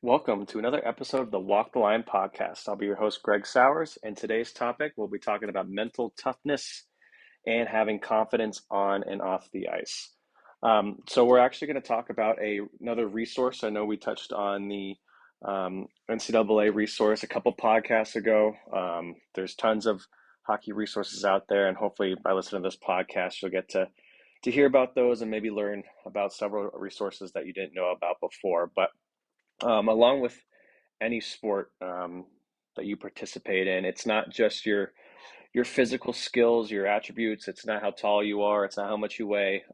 Welcome to another episode of the Walk the Line podcast. I'll be your host, Greg Sowers, and today's topic, we'll be talking about mental toughness and having confidence on and off the ice. So we're actually going to talk about another resource. I know we touched on the NCAA resource a couple podcasts ago. There's tons of hockey resources out there, and hopefully by listening to this podcast, you'll get to hear about those and maybe learn about several resources that you didn't know about before. But along with any sport that you participate in, it's not just your physical skills, your attributes. It's not how tall you are. It's not how much you weigh.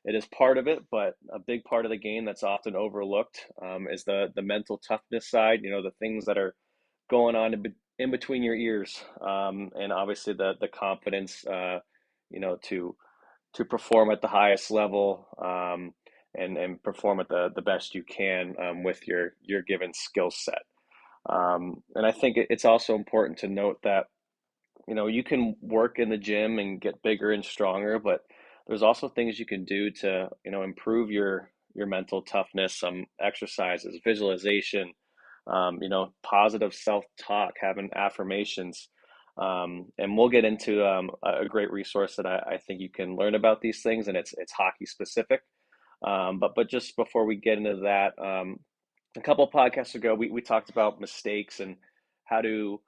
It is part of it, but a big part of the game that's often overlooked is the mental toughness side. You know, the things that are going on in between your ears, and obviously the confidence. To perform at the highest level. And perform at the best you can with your given skill set. And I think it's also important to note that you can work in the gym and get bigger and stronger, but there's also things you can do to improve your mental toughness. Some exercises, visualization, positive self-talk, having affirmations. And we'll get into a great resource that I think you can learn about these things, and it's hockey specific. But just before we get into that, a couple of podcasts ago, we talked about mistakes and how to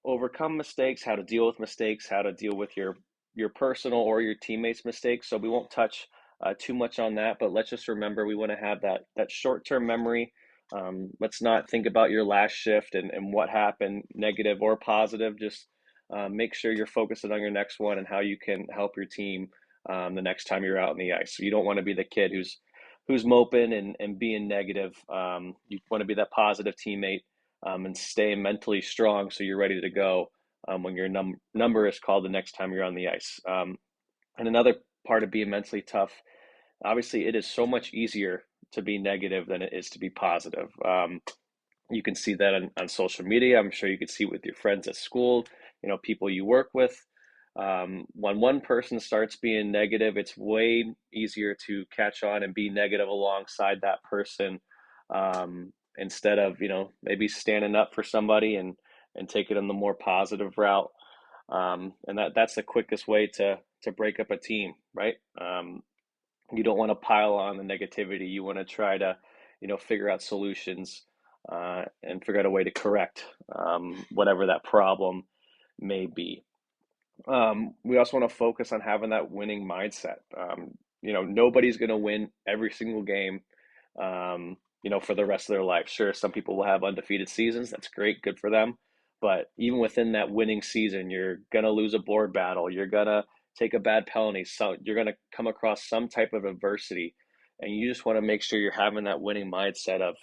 overcome mistakes, how to deal with mistakes, how to deal with your personal or your teammates' mistakes. So we won't touch too much on that, but let's just remember we want to have that short-term memory. Let's not think about your last shift and what happened, negative or positive. Just make sure you're focusing on your next one and how you can help your team the next time you're out on the ice. So you don't want to be the kid who's moping and being negative. You want to be that positive teammate and stay mentally strong so you're ready to go when your number is called the next time you're on the ice. And another part of being mentally tough, obviously, it is so much easier to be negative than it is to be positive. You can see that on social media. I'm sure you could see it with your friends at school, people you work with. When one person starts being negative, it's way easier to catch on and be negative alongside that person, instead of, maybe standing up for somebody and taking them the more positive route. And that's the quickest way to break up a team, right? You don't want to pile on the negativity. You want to try to, figure out solutions and figure out a way to correct whatever that problem may be. We also want to focus on having that winning mindset. Nobody's going to win every single game, for the rest of their life. Sure, some people will have undefeated seasons. That's great, good for them. But even within that winning season, you're going to lose a board battle. You're going to take a bad penalty. So you're going to come across some type of adversity. And you just want to make sure you're having that winning mindset of,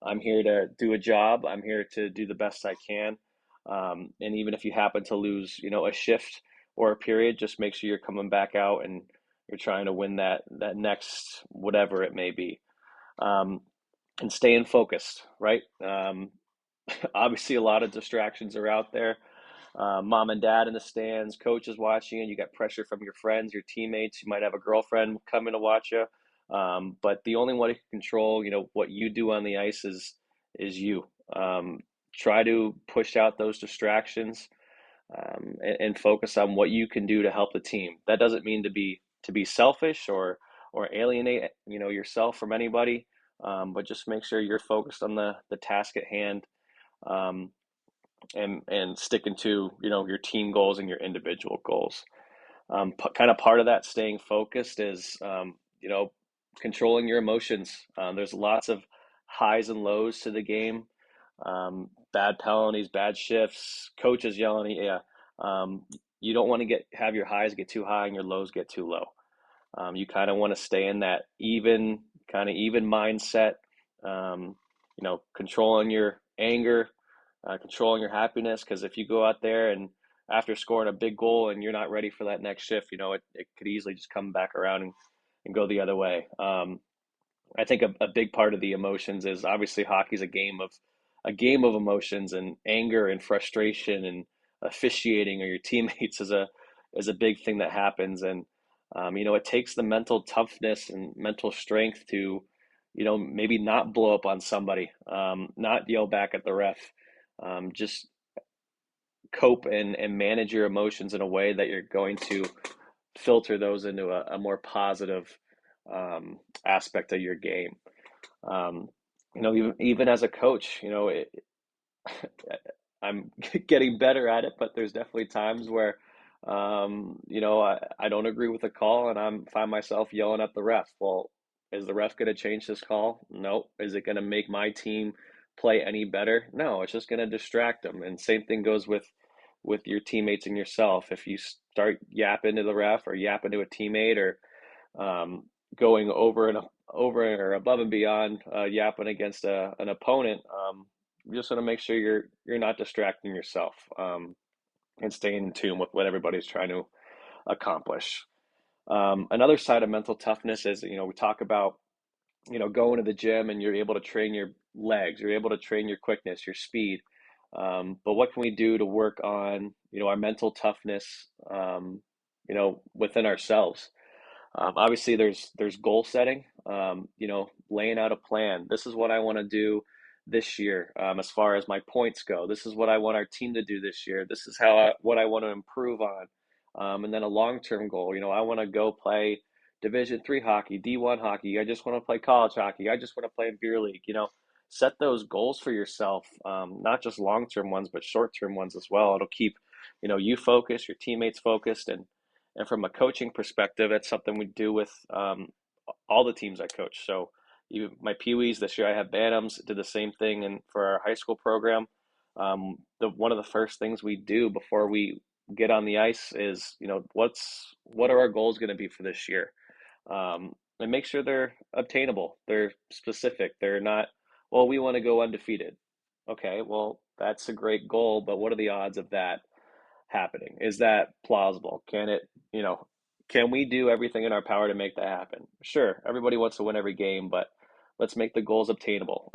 I'm here to do a job. I'm here to do the best I can. And even if you happen to lose, a shift or a period, just make sure you're coming back out and you're trying to win that next whatever it may be. And staying focused, right? Obviously, a lot of distractions are out there. Mom and dad in the stands, coaches watching, and you got pressure from your friends, your teammates. You might have a girlfriend coming to watch you. But the only one who can control, what you do on the ice is you. Try to push out those distractions, and focus on what you can do to help the team. That doesn't mean to be selfish or alienate yourself from anybody, but just make sure you're focused on the task at hand, um, and sticking to your team goals and your individual goals. Kind of part of that staying focused is controlling your emotions. There's lots of highs and lows to the game. Bad penalties, bad shifts, coaches yelling at you. You don't want to have your highs get too high and your lows get too low. You kind of want to stay in that even mindset. Controlling your anger, controlling your happiness. Because if you go out there and after scoring a big goal and you're not ready for that next shift, it could easily just come back around and go the other way. I think a big part of the emotions is obviously hockey's a game of emotions, and anger and frustration and officiating or your teammates is a big thing that happens. And it takes the mental toughness and mental strength to maybe not blow up on somebody, not yell back at the ref, just cope and manage your emotions in a way that you're going to filter those into a more positive aspect of your game. Um, even as a coach, I'm getting better at it, but there's definitely times where, I don't agree with a call and find myself yelling at the ref. Well, is the ref going to change this call? No. Is it going to make my team play any better? No, it's just going to distract them. And same thing goes with your teammates and yourself. If you start yapping to the ref or yapping to a teammate or um, going over or above and beyond yapping against an opponent, you just want to make sure you're not distracting yourself, and staying in tune with what everybody's trying to accomplish. Another side of mental toughness is, we talk about, going to the gym and you're able to train your legs, you're able to train your quickness, your speed. But what can we do to work on, our mental toughness, within ourselves? Obviously, there's goal setting. Laying out a plan. This is what I want to do this year, as far as my points go. This is what I want our team to do this year. This is what I want to improve on. And then a long-term goal. I want to go play Division 3 hockey, D1 hockey. I just want to play college hockey. I just want to play in beer league. Set those goals for yourself, not just long-term ones, but short-term ones as well. It'll keep, you focused, your teammates focused, and from a coaching perspective, that's something we do with all the teams I coach. So my Pee-wees this year, I have Bantams, did the same thing, and for our high school program, one of the first things we do before we get on the ice is, what are our goals going to be for this year? And make sure they're obtainable, they're specific, they're not, well, we want to go undefeated. Okay, well, that's a great goal, but what are the odds of that happening? Is that plausible? You know, can we do everything in our power to make that happen? Sure, everybody wants to win every game, but let's make the goals obtainable.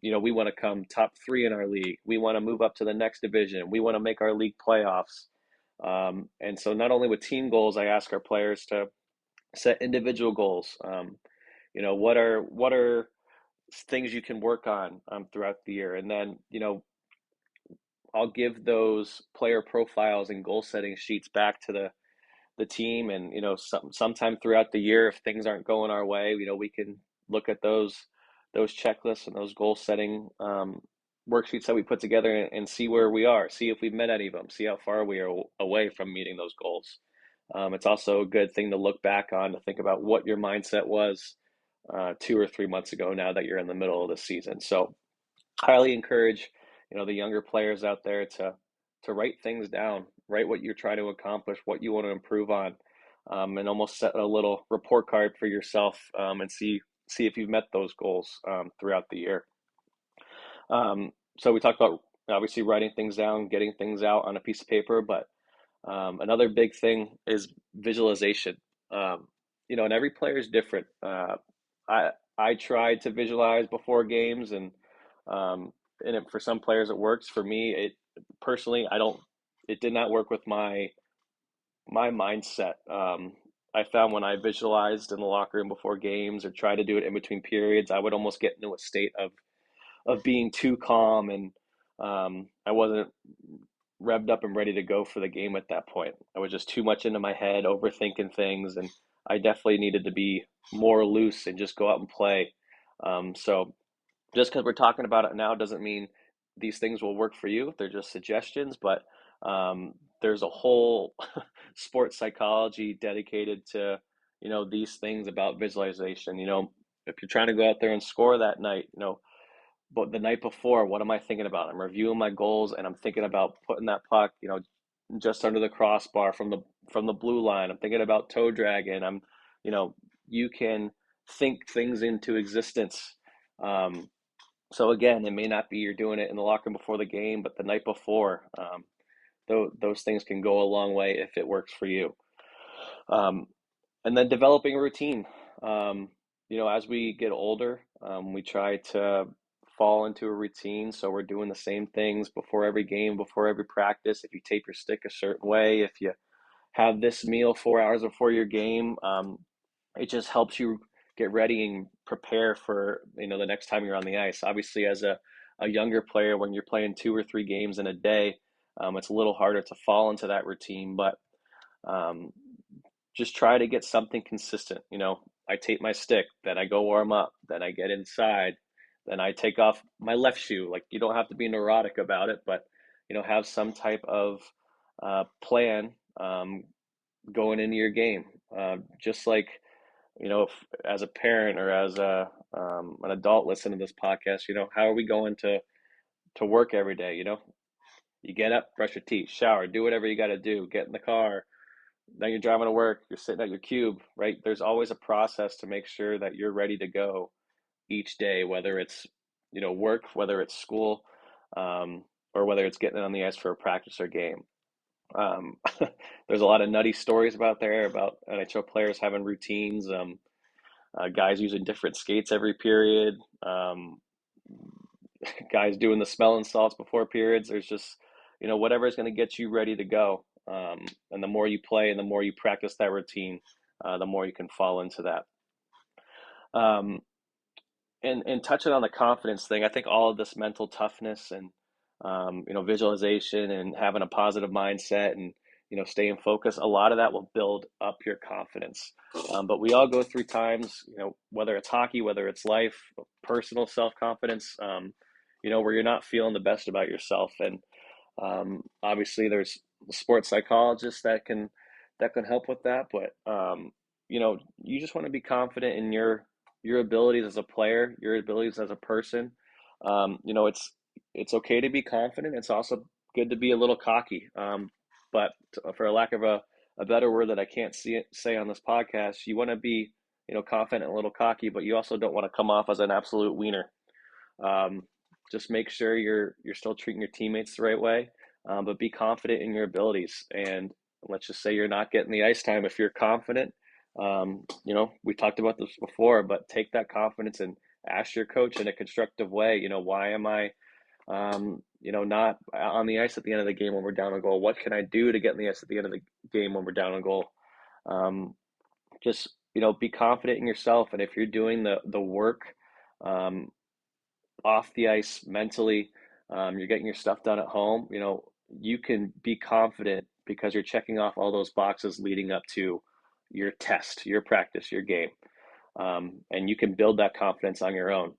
We want to come top 3 in our league. We want to move up to the next division. We want to make our league playoffs. And so, not only with team goals, I ask our players to set individual goals. What are things you can work on throughout the year, and then I'll give those player profiles and goal setting sheets back to the team, and sometime throughout the year, if things aren't going our way, we can look at those checklists and those goal setting worksheets that we put together, and see where we are, see if we've met any of them, see how far we are away from meeting those goals. It's also a good thing to look back on, to think about what your mindset was 2 or 3 months ago, now that you're in the middle of the season. So highly encourage, the younger players out there to write things down, write what you're trying to accomplish, what you want to improve on, and almost set a little report card for yourself, and see if you've met those goals throughout the year. So we talked about obviously writing things down, getting things out on a piece of paper, but another big thing is visualization. And every player is different. I tried to visualize before games, um, for some players it works. For me, it personally, I don't. It did not work with my mindset. I found when I visualized in the locker room before games or tried to do it in between periods, I would almost get into a state of being too calm, and I wasn't revved up and ready to go for the game at that point. I was just too much into my head, overthinking things, and I definitely needed to be more loose and just go out and play. So just because we're talking about it now doesn't mean these things will work for you. They're just suggestions, but there's a whole sports psychology dedicated to, these things about visualization. If you're trying to go out there and score that night, but the night before, what am I thinking about? I'm reviewing my goals, and I'm thinking about putting that puck, just under the crossbar from the blue line. I'm thinking about toe dragging. You know, you can think things into existence. Um, so again, it may not be you're doing it in the locker room before the game, but the night before, those things can go a long way if it works for you. Um, and then developing a routine. As we get older, we try to fall into a routine. So we're doing the same things before every game, before every practice. If you tape your stick a certain way, if you have this meal 4 hours before your game, it just helps you get ready and prepare for, the next time you're on the ice. Obviously, as a younger player, when you're playing 2 or 3 games in a day, it's a little harder to fall into that routine, but um, just try to get something consistent. I tape my stick, then I go warm up, then I get inside, then I take off my left shoe. Like, you don't have to be neurotic about it, but have some type of plan going into your game. Just like, if, as a parent or as an adult listening to this podcast, how are we going to work every day? You get up, brush your teeth, shower, do whatever you got to do, get in the car. Now you're driving to work, you're sitting at your cube, right? There's always a process to make sure that you're ready to go each day, whether it's, work, whether it's school, or whether it's getting on the ice for a practice or game. Um, there's a lot of nutty stories about NHL players having routines, guys using different skates every period, guys doing the smelling salts before periods. There's just, whatever is going to get you ready to go. And the more you play and the more you practice that routine, the more you can fall into that. Um, and touching on the confidence thing, I think all of this mental toughness and visualization and having a positive mindset and staying focused, a lot of that will build up your confidence. But we all go through times, whether it's hockey, whether it's life, personal self-confidence, where you're not feeling the best about yourself. And obviously, there's sports psychologists that can help with that. But you just want to be confident in your abilities as a player, your abilities as a person. It's okay to be confident. It's also good to be a little cocky. But for a lack of a better word that I can't say on this podcast, you want to be confident and a little cocky, but you also don't want to come off as an absolute wiener. Um, just make sure you're still treating your teammates the right way, but be confident in your abilities. And let's just say you're not getting the ice time. If you're confident, we talked about this before, but take that confidence and ask your coach in a constructive way. Why am I, not on the ice at the end of the game when we're down a goal? What can I do to get in the ice at the end of the game when we're down a goal? Just be confident in yourself, and if you're doing the work um, off the ice mentally, you're getting your stuff done at home, you can be confident because you're checking off all those boxes leading up to your test, your practice, your game. And you can build that confidence on your own.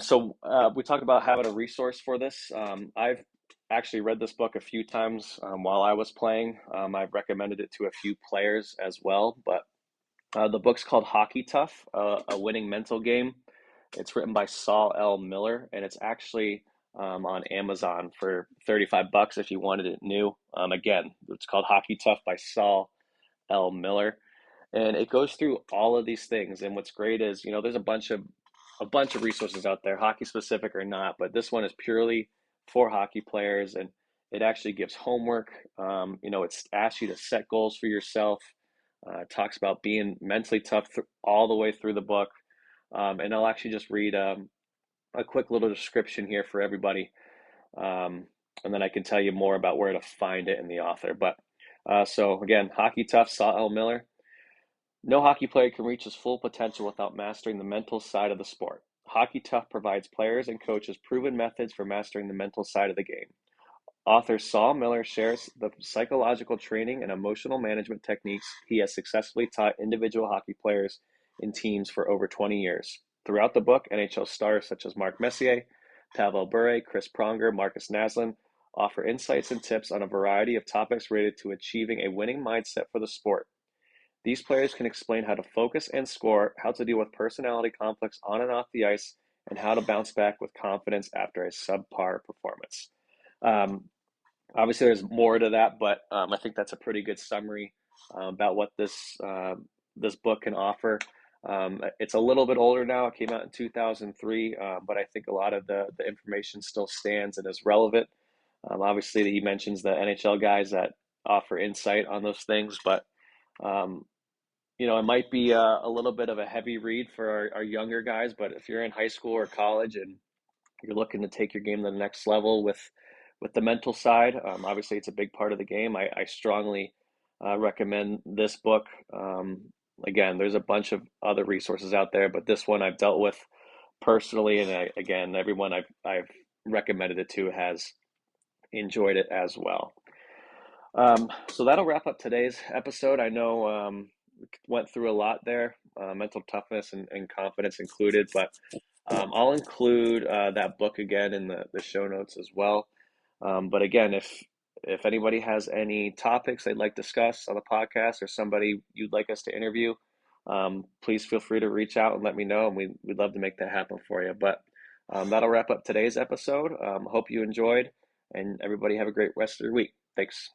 So we talked about having a resource for this. I've actually read this book a few times while I was playing. I've recommended it to a few players as well, but the book's called Hockey Tough, a winning mental game. It's written by Saul L Miller, and it's actually on Amazon for $35 if you wanted it new. Again, it's called Hockey Tough by Saul L Miller, and it goes through all of these things. And what's great is, there's a bunch of resources out there, hockey specific or not, but this one is purely for hockey players, and it actually gives homework. It's asks you to set goals for yourself. It talks about being mentally tough all the way through the book. And I'll actually just read a quick little description here for everybody. Um, and then I can tell you more about where to find it in the author. But so again, Hockey Tough, Saul L. Miller. No hockey player can reach his full potential without mastering the mental side of the sport. Hockey Tough provides players and coaches proven methods for mastering the mental side of the game. Author Saul Miller shares the psychological training and emotional management techniques he has successfully taught individual hockey players in teams for over 20 years. Throughout the book, NHL stars such as Mark Messier, Pavel Bure, Chris Pronger, Marcus Naslund offer insights and tips on a variety of topics related to achieving a winning mindset for the sport. These players can explain how to focus and score, how to deal with personality conflicts on and off the ice, and how to bounce back with confidence after a subpar performance. Um, Obviously, there's more to that, but I think that's a pretty good summary about what this book can offer. It's a little bit older now. It came out in 2003, but I think a lot of the information still stands and is relevant. Obviously, he mentions the NHL guys that offer insight on those things, but um, it might be a little bit of a heavy read for our younger guys. But if you're in high school or college and you're looking to take your game to the next level with the mental side, obviously it's a big part of the game. I strongly recommend this book. Again, there's a bunch of other resources out there, but this one I've dealt with personally, and again, everyone I've recommended it to has enjoyed it as well. So that'll wrap up today's episode. I know we went through a lot there, mental toughness and confidence included, but I'll include that book again in the show notes as well. But again, if anybody has any topics they'd like discussed on the podcast or somebody you'd like us to interview, please feel free to reach out and let me know, and we'd love to make that happen for you. But that'll wrap up today's episode. Hope you enjoyed, and everybody have a great rest of your week. Thanks.